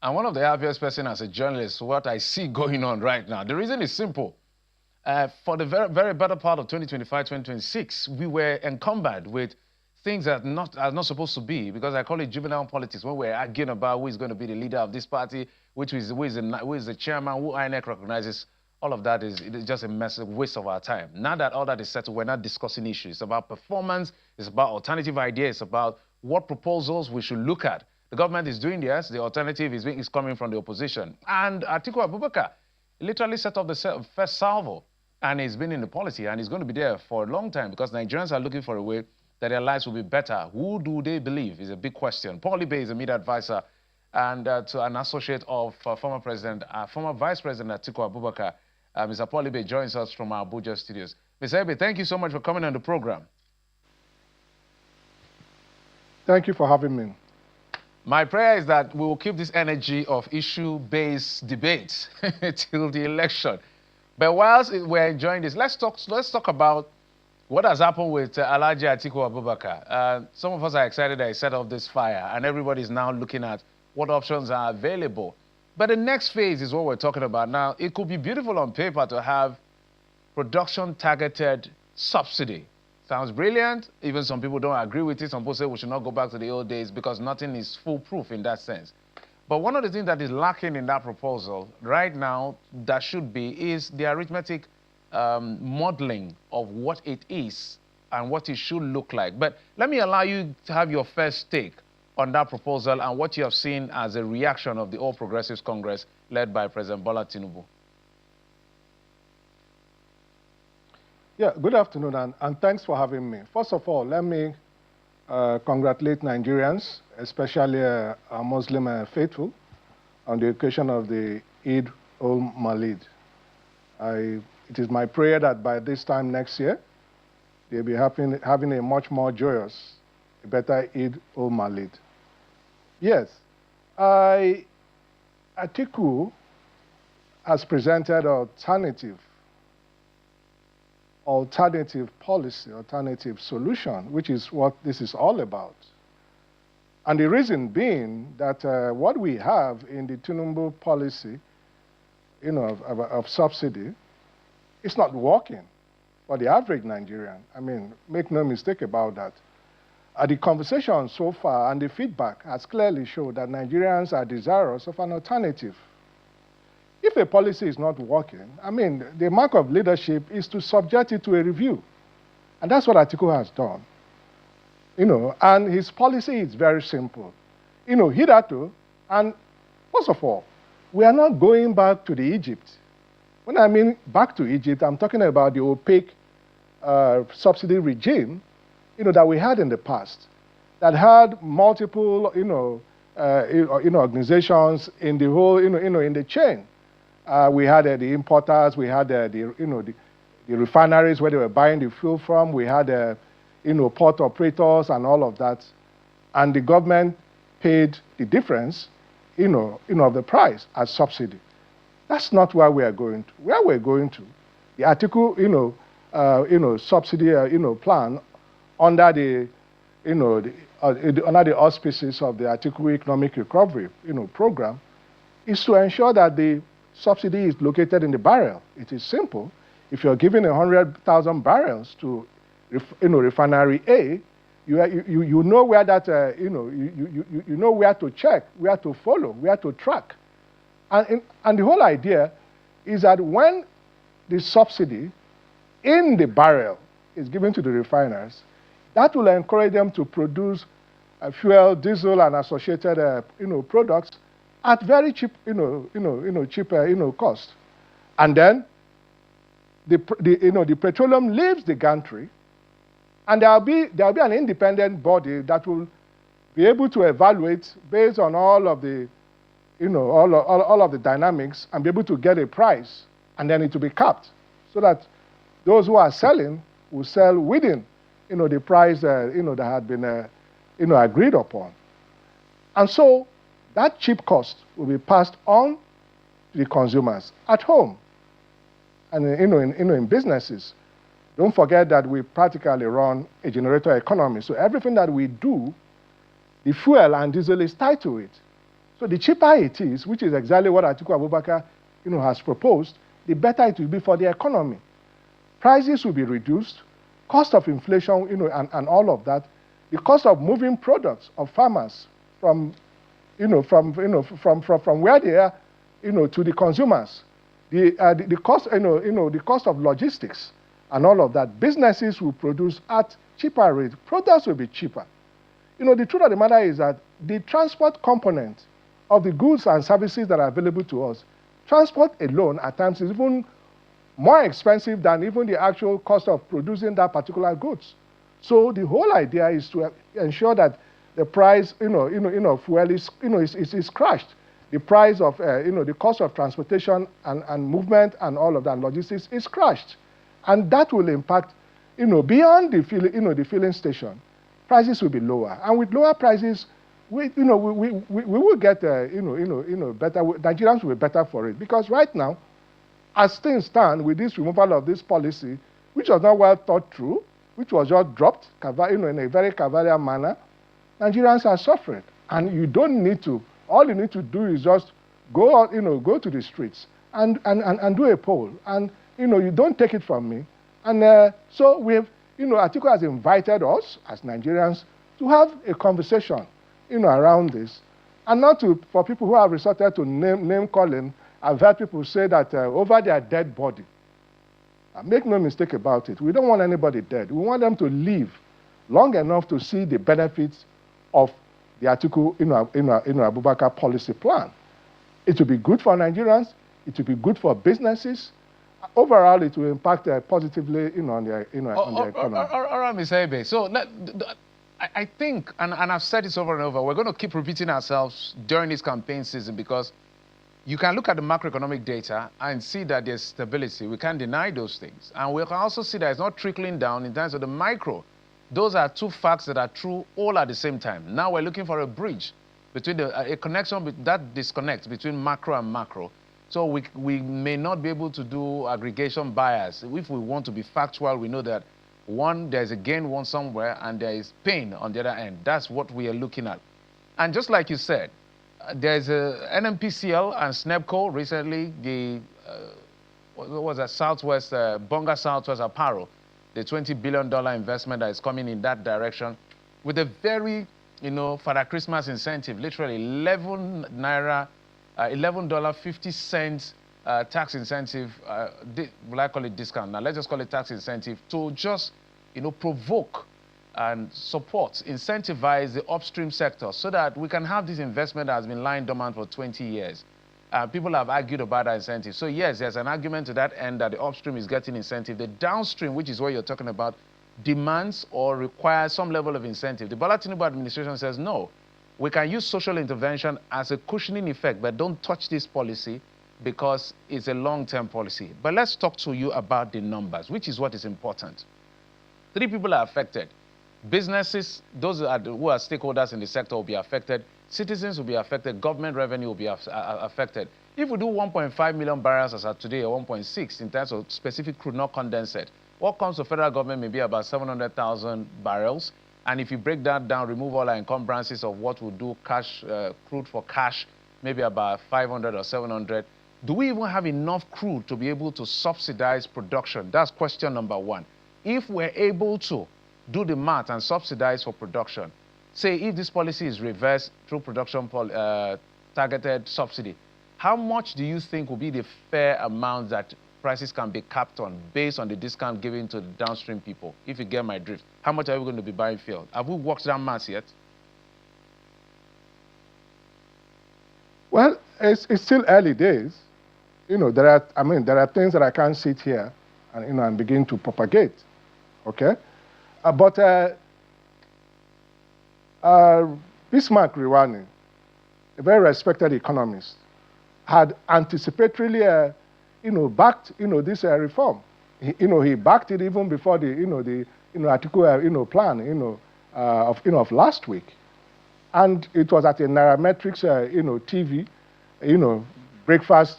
I'm one of the happiest person as a journalist, what I see going on right now. The reason is simple. For the very better part of 2025, 2026, we were encumbered with things that are not supposed to be, because I call it juvenile politics, when we're arguing about who is going to be the leader of this party, who is the chairman, who INEC recognizes. All of that is just a massive waste of our time. Now that all that is settled, we're not discussing issues. It's about performance, it's about alternative ideas, it's about what proposals we should look at. The government is doing this, the alternative is coming from the opposition. And Atiku Abubakar literally set up the first salvo, and he's been in the policy, and he's going to be there for a long time, because Nigerians are looking for a way that their lives will be better. Who do they believe is a big question. Paul Ibe is a media advisor and to an associate of former Vice President Atiku Abubakar. Mr. Paul Ibe joins us from our Abuja studios. Mr. Ibe, thank you so much for coming on the program. Thank you for having me. My prayer is that we will keep this energy of issue-based debates till the election. But whilst we're enjoying this, let's talk about what has happened with Alhaji Atiku Abubakar. Some of us are excited that he set off this fire, and everybody is now looking at what options are available. But the next phase is what we're talking about now. It could be beautiful on paper to have production-targeted subsidy. Sounds brilliant. Even some people don't agree with it. Some people say we should not go back to the old days because nothing is foolproof in that sense. But one of the things that is lacking in that proposal right now that should be is the arithmetic modeling of what it is and what it should look like. But let me allow you to have your first take on that proposal and what you have seen as a reaction of the All Progressives Congress led by President Bola Tinubu. Yeah, good afternoon, and thanks for having me. First of all, let me congratulate Nigerians, especially our Muslim faithful, on the occasion of the Eid al-Malid. It is my prayer that by this time next year, they'll be having a much more joyous, a better Eid al-Malid. Yes, Atiku has presented alternative policy, alternative solution, which is what this is all about. And the reason being that what we have in the Tinubu policy, of subsidy, it's not working for the average Nigerian. I mean, make no mistake about that. The conversation so far and the feedback has clearly shown that Nigerians are desirous of an alternative. If a policy is not working, I mean, the mark of leadership is to subject it to a review. And that's what Atiku has done. And his policy is very simple. Hitherto, and first of all, we are not going back to the Egypt. When I mean back to Egypt, I'm talking about the opaque subsidy regime, that we had in the past, that had multiple, organizations in the whole, in the chain. We had the importers, we had the refineries where they were buying the fuel from, we had port operators and all of that, and the government paid the difference, of the price as subsidy. That's not where we are going to. Where we're going to, the Atiku, subsidy, plan under the, under the auspices of the Atiku Economic Recovery, program, is to ensure that the subsidy is located in the barrel. It is simple. If you're giving 100,000 barrels to, refinery A, you know where that, you know where to check, where to follow, where to track. And the whole idea is that when the subsidy in the barrel is given to the refiners, that will encourage them to produce fuel, diesel, and associated, products at very cheap, cheaper, cost. And then the petroleum leaves the country, and there'll be an independent body that will be able to evaluate based on all of the, all of the dynamics, and be able to get a price, and then it will be capped, so that those who are selling will sell within, the price, that had been, agreed upon. And so that cheap cost will be passed on to the consumers at home and, in businesses. Don't forget that we practically run a generator economy. So everything that we do, the fuel and diesel is tied to it. So the cheaper it is, which is exactly what Atiku Abubakar, has proposed, the better it will be for the economy. Prices will be reduced, cost of inflation, and all of that. The cost of moving products of farmers from where they are, to the consumers. The cost, the cost of logistics and all of that. Businesses will produce at cheaper rates. Products will be cheaper. The truth of the matter is that the transport component of the goods and services that are available to us, transport alone at times is even more expensive than even the actual cost of producing that particular goods. So the whole idea is to ensure that the price, fuel is crushed. The price of, the cost of transportation and movement and all of that logistics is crushed. And that will impact, beyond the filling station, prices will be lower. And with lower prices, we will get, better, Nigerians will be better for it. Because right now, as things stand with this removal of this policy, which was not well thought through, which was just dropped, in a very cavalier manner, Nigerians are suffering. And you don't need to, all you need to do is just go, go to the streets and do a poll. And, you don't take it from me. And so we've, Atiku has invited us as Nigerians to have a conversation, around this. And not for people who have resorted to name calling. I've heard people say that over their dead body. Make no mistake about it. We don't want anybody dead. We want them to live long enough to see the benefits of the Atiku Abubakar policy plan. It will be good for Nigerians. It will be good for businesses. Overall, it will impact positively on the economy. All right, Ms. Aide. So I think, and I've said this over and over, we're going to keep repeating ourselves during this campaign season because you can look at the macroeconomic data and see that there's stability. We can't deny those things. And we can also see that it's not trickling down in terms of the micro. Those are two facts that are true all at the same time. Now we're looking for a bridge between a connection, that disconnect between macro and macro. So we may not be able to do aggregation bias. If we want to be factual, we know that one, there's a gain one somewhere and there is pain on the other end. That's what we are looking at. And just like you said, there's a NMPCL and SNEPCO recently, the, what was that, Southwest, Bonga Southwest Apparel, the $20 billion investment that is coming in that direction with a very, Father Christmas incentive, literally $11.50 tax incentive, will I call it discount? Now let's just call it tax incentive to just, provoke and support, incentivize the upstream sector so that we can have this investment that has been lying dormant for 20 years. People have argued about that incentive. So yes, there's an argument to that end that the upstream is getting incentive. The downstream, which is what you're talking about, demands or requires some level of incentive. The Bola Tinubu administration says, no, we can use social intervention as a cushioning effect, but don't touch this policy because it's a long-term policy. But let's talk to you about the numbers, which is what is important. 3 people are affected. Businesses, those who are stakeholders in the sector will be affected. Citizens will be affected. Government revenue will be affected. If we do 1.5 million barrels as of today, or 1.6 in terms of specific crude, not condensate, what comes to federal government may be about 700,000 barrels. And if you break that down, remove all our encumbrances of what we do cash, crude for cash, maybe about 500 or 700. Do we even have enough crude to be able to subsidize production? That's question number 1. If we're able to do the math and subsidize for production, say if this policy is reversed through production targeted subsidy, how much do you think will be the fair amount that prices can be capped on based on the discount given to the downstream people? If you get my drift, how much are we going to be buying fuel? Have we worked that math yet? Well, it's still early days. There are things that I can't sit here and, and begin to propagate. Okay? But Bismarck Rewani, a very respected economist, had anticipatorily, backed, this reform. He backed it even before the, Atiku, plan, of last week. And it was at a Nairametrics, TV, breakfast,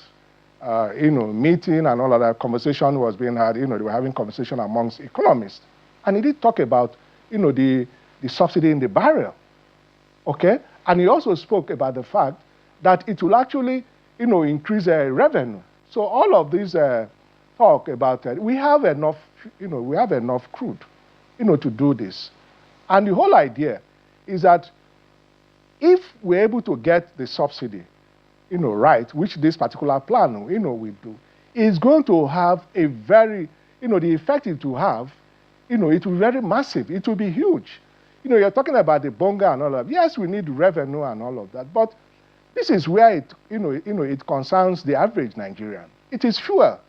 meeting and all of that conversation was being had. They were having conversation amongst economists. And he did talk about, the subsidy in the barrel, okay? And he also spoke about the fact that it will actually, increase revenue. So all of these talk about we have enough, we have enough crude, to do this. And the whole idea is that if we're able to get the subsidy, right, which this particular plan, we do, is going to have a very, the effect it will have, it will be very massive. It will be huge. You're talking about the bonga and all of that. Yes, we need revenue and all of that, but this is where it, it concerns the average Nigerian. It is fuel.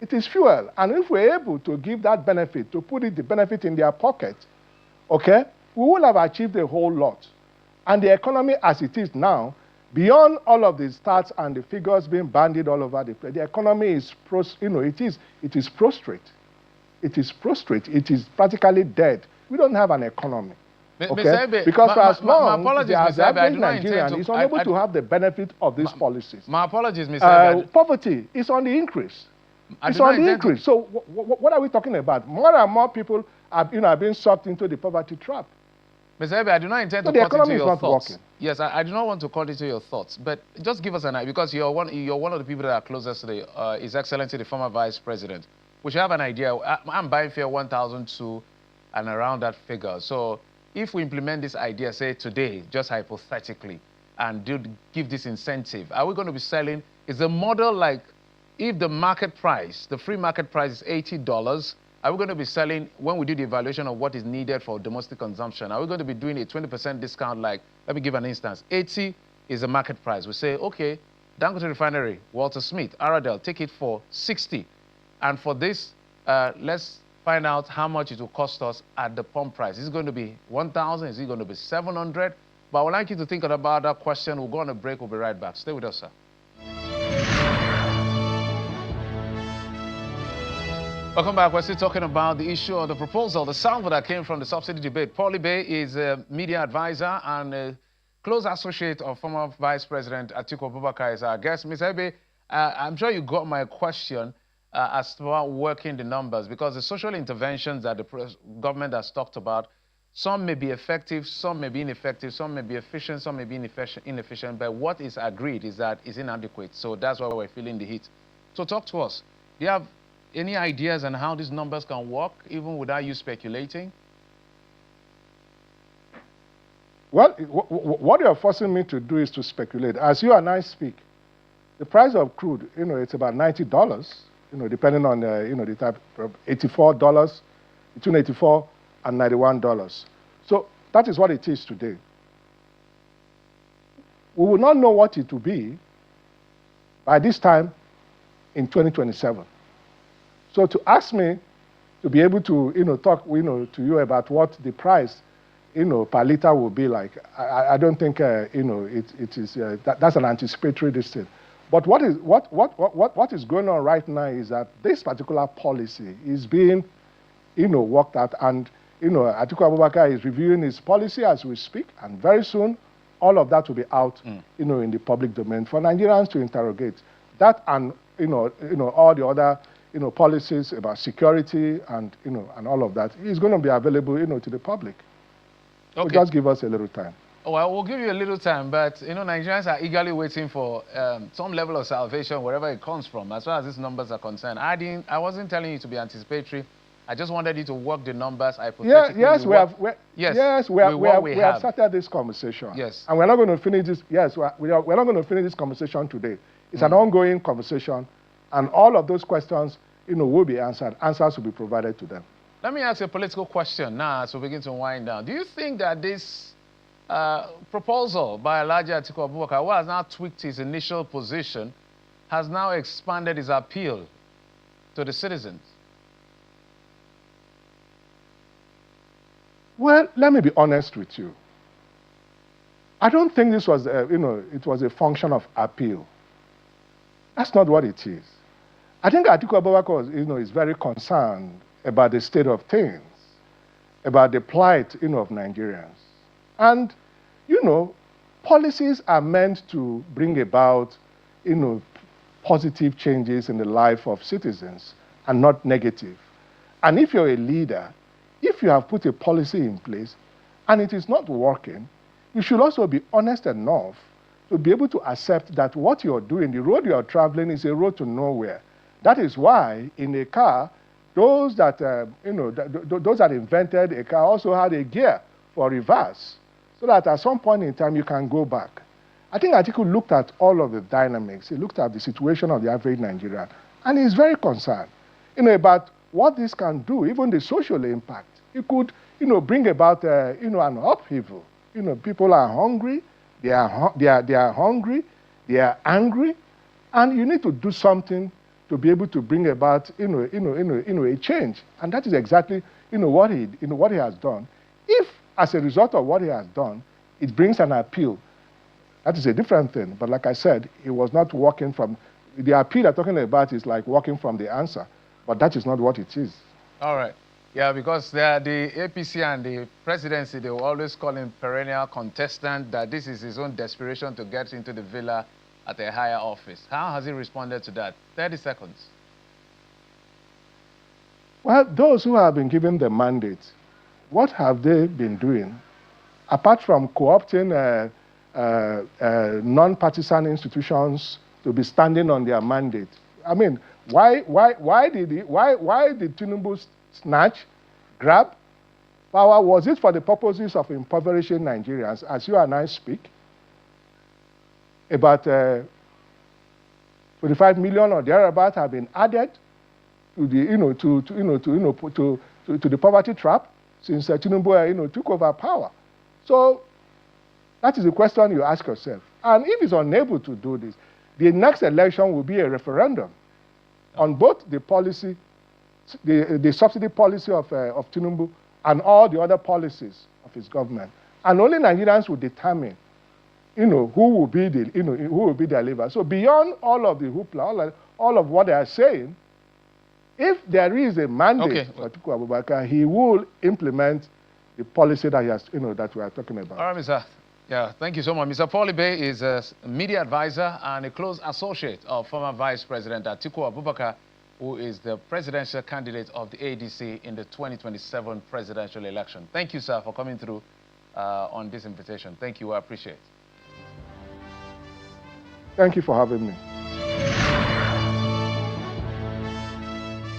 It is fuel. And if we're able to give that benefit, to put the benefit in their pocket, okay, we will have achieved a whole lot. And the economy as it is now, beyond all of the stats and the figures being bandied all over the place, the economy is, it is prostrate. It is prostrate. It is practically dead. We don't have an economy. Okay? Because for as long as the average Nigerian is unable to have the benefit of these policies. My apologies, Mr. Poverty is on the increase. It's on the increase. So what are we talking about? More and more people are being sucked into the poverty trap. Mr. Aide, I do not intend to cut into your thoughts. Working. Yes, I do not want to cut into your thoughts, but just give us an idea, because you're one of the people that are closest to His Excellency, the former Vice President. We should have an idea. I'm buying fare 1,002 and around that figure. So if we implement this idea, say today, just hypothetically, and give this incentive, are we going to be selling? Is the model like, if the market price, the free market price is $80, are we going to be selling, when we do the evaluation of what is needed for domestic consumption, are we going to be doing a 20% discount? Like, let me give an instance. 80 is the market price. We say, okay, Dangote Refinery, Walter Smith, Aradel, take it for 60. And for this, let's find out how much it will cost us at the pump price. Is it going to be 1,000? Is it going to be 700? But I would like you to think about that question. We'll go on a break. We'll be right back. Stay with us, sir. Welcome back. We're still talking about the issue of the proposal, the salvo that came from the subsidy debate. Paul Ibe is a media advisor and a close associate of former Vice President Atiku Abubakar is our guest. Ms. Ibe, I'm sure you got my question as to how working the numbers, because the social interventions that the government has talked about, some may be effective, some may be ineffective, some may be efficient, some may be inefficient, but what is agreed is that it's inadequate. So that's why we're feeling the heat. So talk to us. Do you have any ideas on how these numbers can work, even without you speculating? Well, what you're forcing me to do is to speculate. As you and I speak, the price of crude, it's about $90, depending on, the type of $84, between $84 and $91. So that is what it is today. We will not know what it will be by this time in 2027. So to ask me to be able to, talk, to you about what the price, per liter will be like, I don't think, it is, that's an anticipatory thing. But what is going on right now is that this particular policy is being, worked out, and, Atiku Abubakar is reviewing his policy as we speak, and very soon, all of that will be out, in the public domain for Nigerians to interrogate. That and, all the other, policies about security and, and all of that is going to be available, to the public. Okay. So just give us a little time. Well, we'll give you a little time, but, Nigerians are eagerly waiting for some level of salvation wherever it comes from, as far as these numbers are concerned. I wasn't telling you to be anticipatory. I just wanted you to work the numbers hypothetically. Yes, we have started this conversation. Yes. And we're not going to finish this, we're not going to finish this conversation today. It's an ongoing conversation, and all of those questions, will be answered. Answers will be provided to them. Let me ask you a political question now as we begin to wind down. Do you think that this proposal by Alhaji Atiku Abubakar, who has now tweaked his initial position, has now expanded his appeal to the citizens? Well, let me be honest with you. I don't think this was, it was a function of appeal. That's not what it is. I think Atiku Abubakar, is very concerned about the state of things, about the plight, of Nigerians. And, policies are meant to bring about, positive changes in the life of citizens and not negative. And if you're a leader, if you have put a policy in place and it is not working, you should also be honest enough to be able to accept that what you're doing, the road you're traveling, is a road to nowhere. That is why in a car, those that, those that invented a car also had a gear for reverse, so that at some point in time you can go back. I think Atiku looked at all of the dynamics. He looked at the situation of the average Nigerian, and he's very concerned, about what this can do, even the social impact. It could, bring about, an upheaval. People are hungry, they are hungry, they are angry, and you need to do something to be able to bring about, a change. And that is exactly, what he has done. If, as a result of what he has done, it brings an appeal, that is a different thing. But like I said, it was not walking from, the appeal they're talking about is like walking from the answer. But that is not what it is. All right. Yeah, because the APC and the presidency, they will always call him perennial contestant, that this is his own desperation to get into the villa at a higher office. How has he responded to that? 30 seconds. Well, those who have been given the mandate, what have they been doing? Apart from co-opting non-partisan institutions to be standing on their mandate. I mean, why did Tinubu snatch, grab power? Was it for the purposes of impoverishing Nigerians, as you and I speak? About 25 million or thereabouts have been added to the to the poverty trap since Tinubu took over power. So that is the question you ask yourself. And if he's unable to do this, the next election will be a referendum on both the policy, the subsidy policy of Tinubu and all the other policies of his government. And only Nigerians will determine, who will be the leader. So beyond all of the hoopla, all of what they are saying, if there is a mandate for Atiku Abubakar, he will implement the policy that he has, that we are talking about. All right, Mr. Yeah, thank you so much. Mr. Paulibe is a media advisor and a close associate of former Vice President Atiku Abubakar, who is the presidential candidate of the ADC in the 2027 presidential election. Thank you, sir, for coming through on this invitation. Thank you. I appreciate it. Thank you for having me.